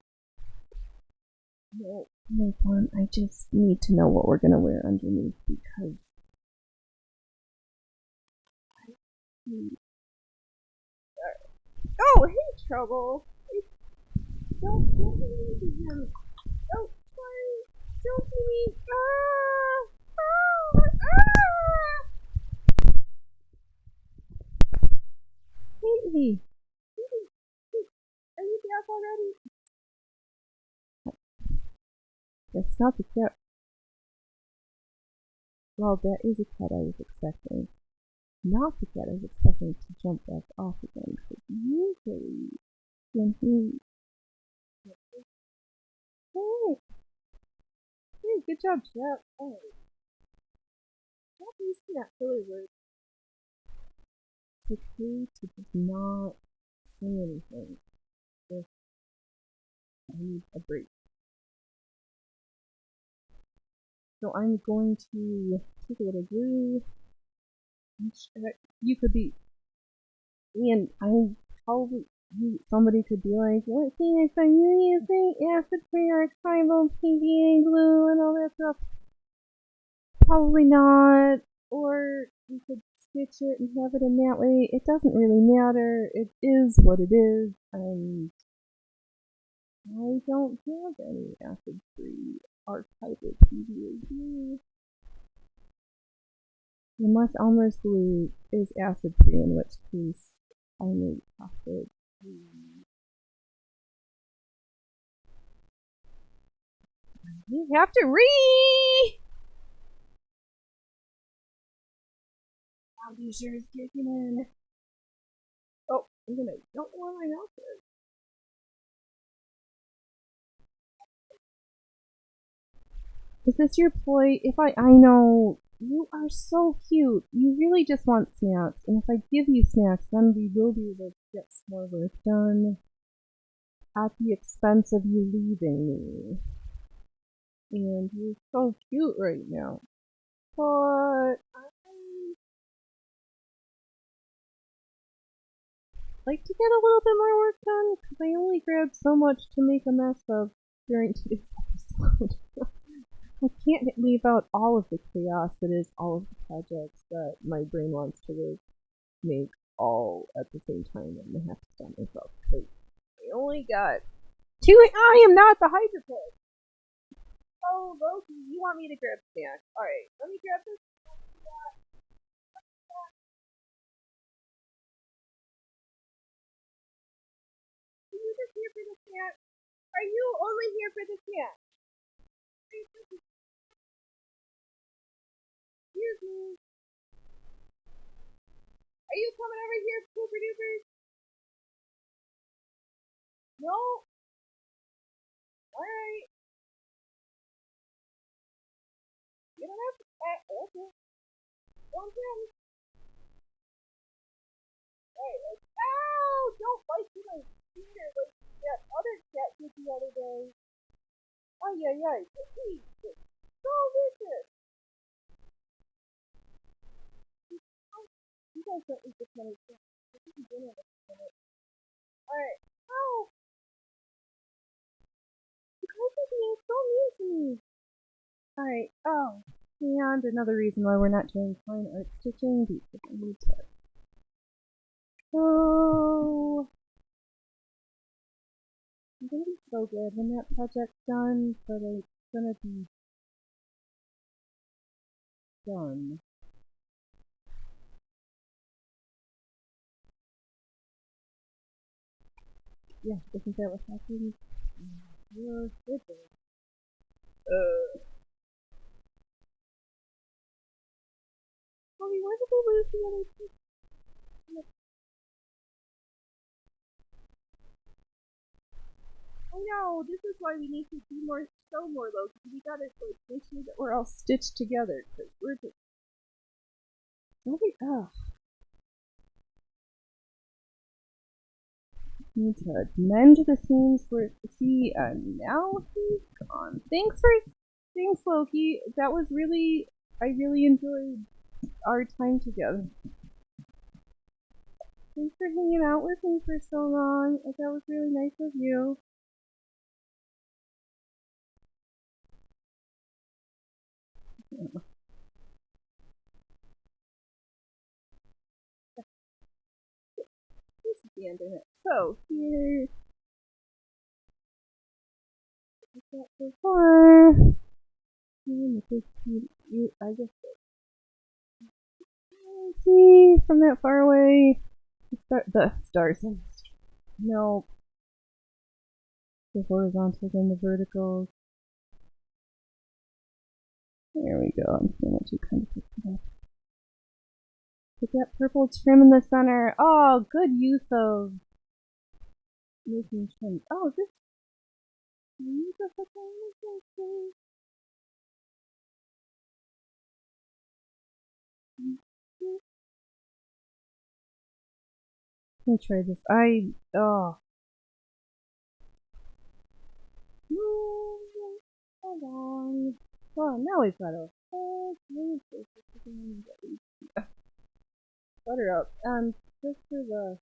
No, make one. I just need to know what we're gonna wear underneath because I need. Oh, hey, Trouble. Don't give me to him. Oh, sorry. Don't give me. Hey, are you back already? That's not the cat. Well, that is a cat I was expecting. Not the cat I was expecting to jump back off again. Because usually, when he. Hey, hey, good job, Chap. Oh, Japanese cat really works. It's okay to just not say anything if I need a break. So I'm going to take a little glue. You could be, and I probably somebody could be like, "What Phoenix are you using? Acid free archival PVA glue and all that stuff?" Probably not. Or you could stitch it and have it in that way. It doesn't really matter. It is what it is, and I don't have any acid free archival PVA glue. Unless Elmer's glue is acid free, in which case I may have to. You have to Bobby sure is kicking in. Oh, don't want my mouth is. Is this your ploy? I know you are so cute. You really just want snacks, and if I give you snacks, then we will be able to get more work done at the expense of you leaving me. And you're so cute right now. But I like to get a little bit more work done because I only grabbed so much to make a mess of during today's episode. I can't leave out all of the chaos that is all of the projects that my brain wants to make all at the same time, and I have to stop myself because I only got two. I am not the hydropod. Oh, Loki, you want me to grab snacks? All right, let me grab this. Are you just here for the snack? Are you only here for the snack? Excuse me. Are you coming over here, super duper? No. All right. You don't have to. Okay. One thing. Hey, ow! Don't bite me like Peter, like that other cat did the other day. Oh yeah, yeah. Please, so vicious. You guys don't eat this many things. This is dinner in a minute. All right. Oh, you guys are being so mean to me. All right. Oh, and another reason why we're not doing fine art stitching because I need to. Oh, I'm gonna be so good when that project's done, but it's gonna be done. Yeah, isn't that what's happening? You're good. I know, this is why we need to do more, sew more though, because we gotta like make sure that we're all stitched together, because we're just, ugh. Need to mend the seams for see, and now he's gone. Thanks, Loki. That was really, I really enjoyed our time together. Thanks for hanging out with me for so long. That was really nice of you. This is the end of it. So here is that so far. I guess see from that far away. The stars. No. The horizontals and the verticals. There we go. I'm seeing what you kind of picked it up. Put that purple trim in the center. Oh, good use of making trim. Oh, this. Let me try this. Oh. Hold on. Oh, now we've got a whole butter up. And just for the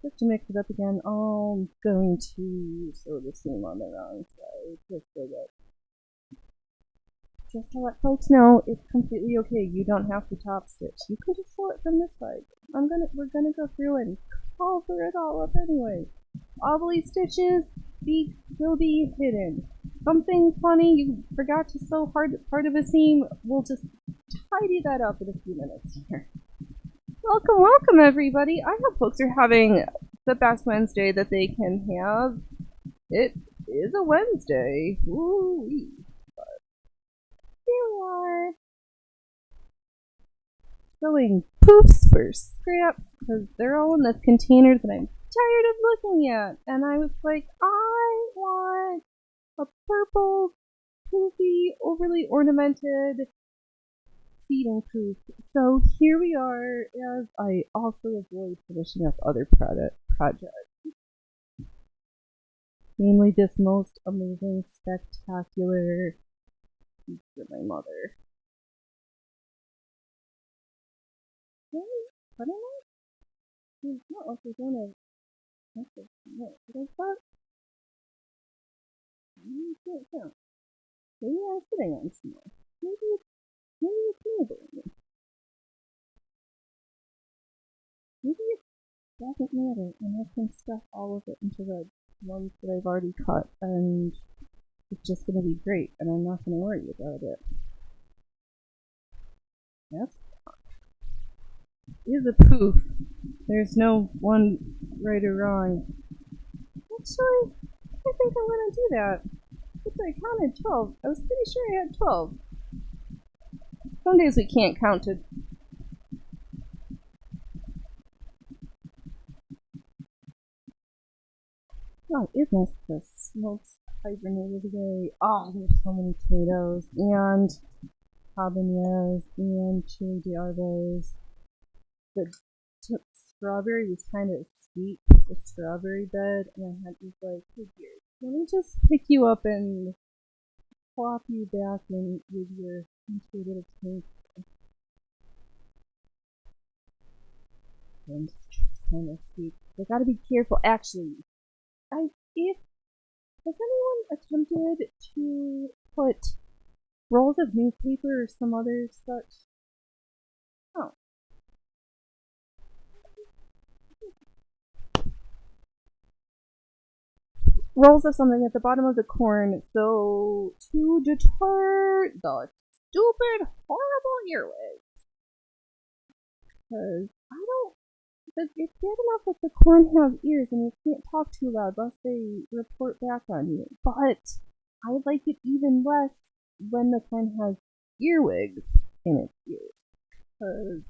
just to mix it up again, I'm going to sew the seam on the wrong side just so that just to let folks know it's completely okay. You don't have to top stitch. You could just sew it from this side. We're gonna go through and cover it all up anyway. Obbly stitches will be hidden. Something funny you forgot to sew part of a seam, we'll just tidy that up in a few minutes here. Welcome everybody. I hope folks are having the best Wednesday that they can have. It is a Wednesday. Ooh-wee. Here we are. Sewing poofs for scraps because they're all in this container that I'm tired of looking at. And I was like, I want a purple, poofy, overly ornamented feeding poof. So here we are, as I also avoid finishing up other projects. Namely this most amazing, spectacular piece for my mother. What am I? It's not like we're gonna. Did I start? You can't count. Maybe I'm sitting on some more. Maybe it's enabling. Maybe it doesn't matter, and I can stuff all of it into the ones that I've already cut, and it's just gonna be great, and I'm not gonna worry about it. That's is a poof. There's no one right or wrong. Actually, I think I'm gonna do that. I counted 12. I was pretty sure I had 12. Some days we can't count to. Oh, isn't the smokes hibernated away? Oh, there's so many tomatoes and habaneros and chili de arbos. The strawberry was kind of steep, the strawberry bed, and I had these like, hey, here, let me just pick you up and plop you back in with your into a little tank. And it's kind of steep. They gotta be careful. Actually, if has anyone attempted to put rolls of newspaper or some other such? Oh. Rolls of something at the bottom of the corn, so to deter the stupid, horrible earwigs. Because I don't. It's bad enough that the corn have ears and you can't talk too loud lest they report back on you. But I like it even less when the corn has earwigs in its ears. Cause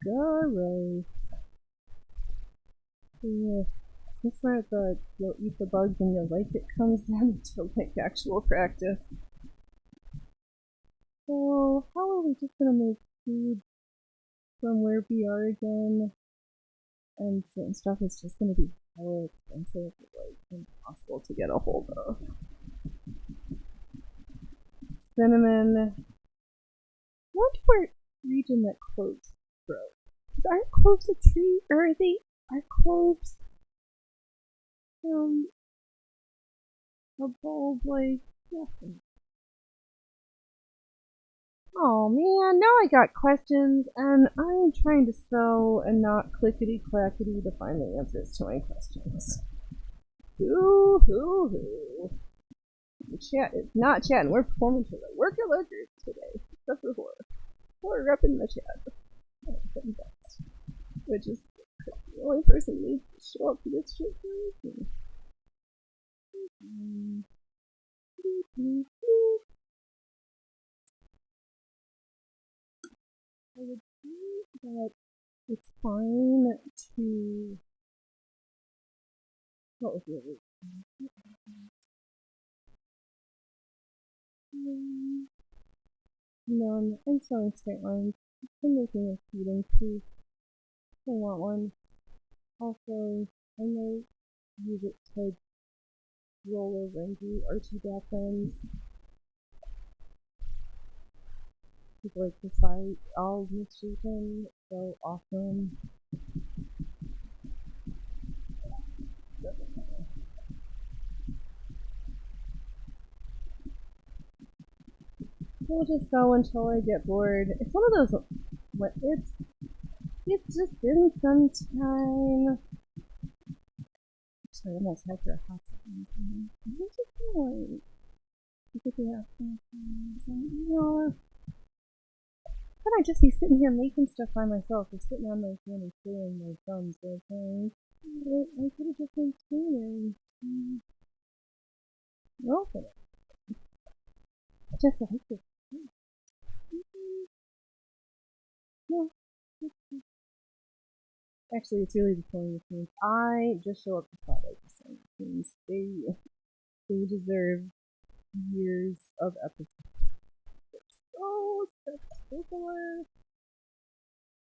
gross. Yeah. It's not the you'll eat the bugs and you'll like it comes down to like actual practice. So how are we just gonna make food from where we are again? And certain stuff is just gonna be so expensive, like impossible to get a hold of. Cinnamon. What part region that cloves grow? Aren't cloves a tree? Or are cloves a bulb like nothing? Oh man, now I got questions and I'm trying to sew and not clickety clackety to find the answers to my questions. Hoo hoo hoo. The chat is not chatting. We're performing to the work of lurkers today. Except for horror. Horror repping the chat. Which is the only person who needs to show up to this shit for me. I would say that it's fine to. What was the other? None. I'm selling straight lines. I'm making a feeding proof. I want one. Also, I might use it to roll over and do RT backgrounds. People like the site all misshapen, so often. We'll just go until I get bored. It's one of those. What it's just been some time. Sorry, I almost had for a hot second. I'm just going. You could do that sometimes. No. Could I just be sitting here making stuff by myself, or sitting on my phone and twiddling my thumbs, okay? I could have just been tuning. Okay. Just like this. No. Actually, it's really the playing things. I just show up to spotlight the same things. They deserve years of episodes. So spectacular.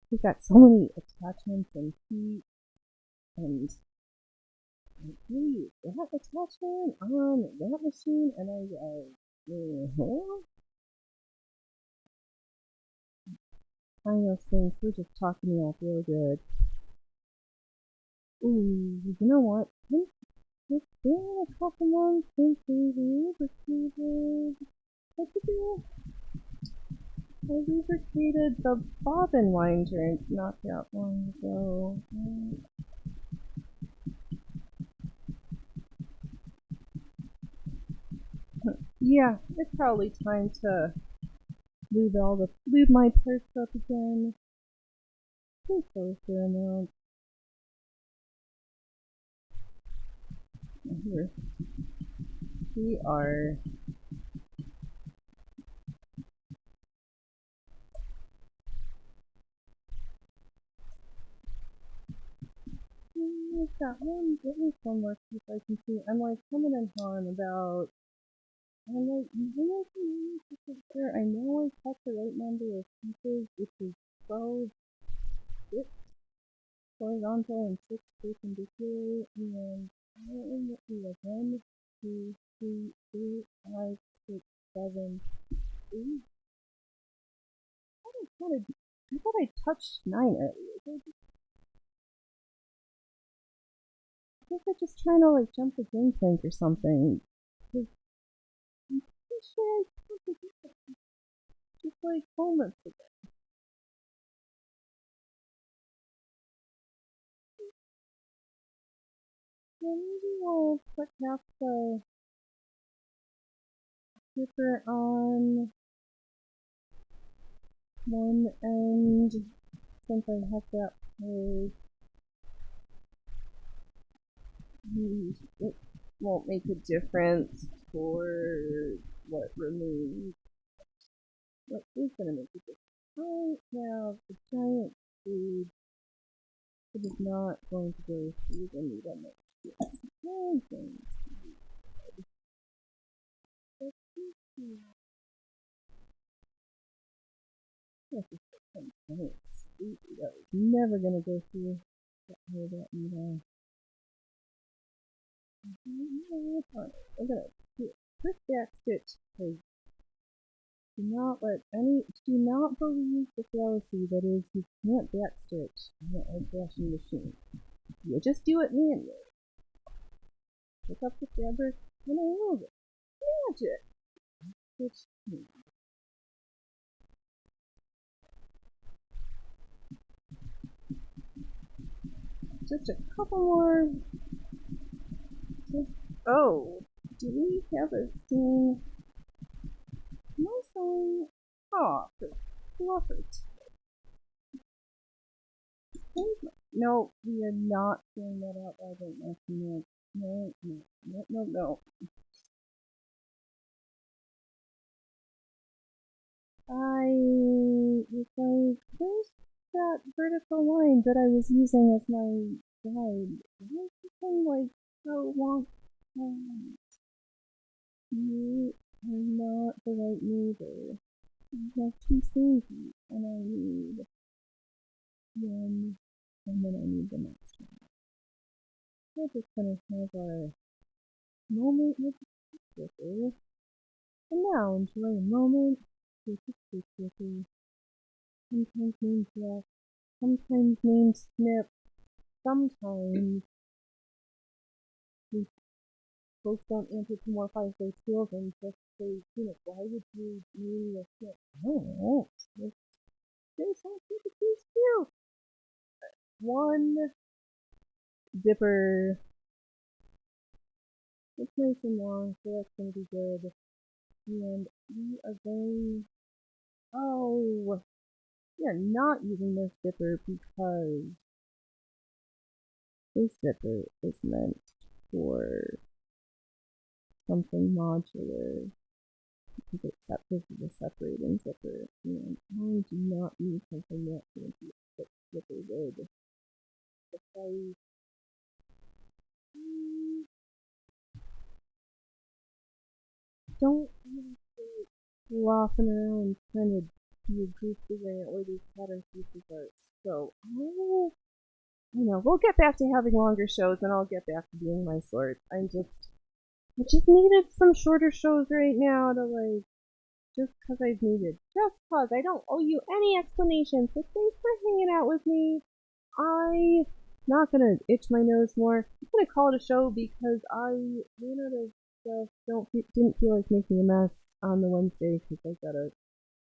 We've got so many attachments and feet and really that attachment on that machine and I find those things. We're just talking me off real good. Ooh, you know what? It's been a couple months since we lubricated. What to do? I lubricated the bobbin winder not that long ago. Yeah, it's probably time to lube my parts up again. Pretty close there now. Here we are. I've got one more piece I can see. I'm like coming and on about. I'm like, you sure I know I cut the right number of pieces, which is 12, 6 horizontal and 6 perpendicular, and I am what we have 1, 2, 3, 4, 5, 6, 7, 8. I thought I touched 9 earlier. I think they're just trying to like jump the gangplank or something. I'm pretty sure I touched the gangplank just like moments ago. Yeah, maybe I'll put half the zipper on one end since I have that part. It won't make a difference for what remains. What is gonna make it different? I have a giant food that is not going to go through the needle next year. I'm going to This is some giant sweet that was never gonna go through that needle. Alright, I'm gonna do a quick back stitch because do not believe the fallacy that is you can't backstitch on an old-fashioned machine. You just do it manually. Pick up the fabric and I move it. Magic! Stitch me. Just a couple more. Oh, do we have a stain? No sign. Oh, for fluffers. No, we are not throwing that out loud right now. No. Where's that vertical line that I was using as my guide? Why is this thing like so long? You are not the right neighbor. You have two things, and I need one, and then I need the next one. We're just gonna have our moment with the sticker. And now enjoy a moment with the sticker. Sometimes named Jack, sometimes named Snip, sometimes we folks don't anthropomorphize their children just say, why would you do a Snip? Oh, there's something to choose too. One zipper. It's nice and long, so that's gonna be good. And we are going. Oh, we are not using this zipper because this zipper is meant for something modular. Because this is a separating zipper, and I do not need something that fancy that zipper would. Because don't really stay flopping around trying to be a goof figuring out where these pattern pieces are. So we'll get back to having longer shows and I'll get back to being my sort. I just needed some shorter shows right now to just cause I've needed. Just cause. I don't owe you any explanations, but thanks for hanging out with me. I'm not gonna itch my nose more. I'm gonna call it a show because I ran out of stuff. Didn't feel like making a mess on the Wednesday because I gotta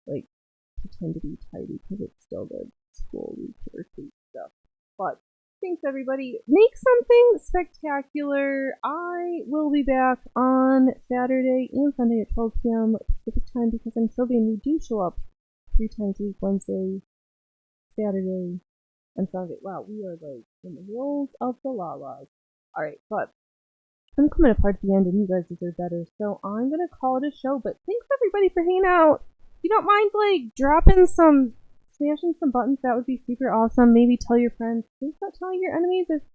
pretend to be tidy because it's still the school week or stuff. But thanks everybody. Make something spectacular. I will be back on Saturday and Sunday at 12 p.m. Pacific time because I'm Sylvia and we do show up 3 times a week, Wednesday, Saturday, and Sunday. Wow, we are in the world of the la-las. Alright, but I'm coming apart at the end and you guys deserve better, so I'm gonna call it a show, but thanks everybody for hanging out. If you don't mind smashing some buttons, that would be super awesome. Maybe tell your friends. Think about telling your enemies if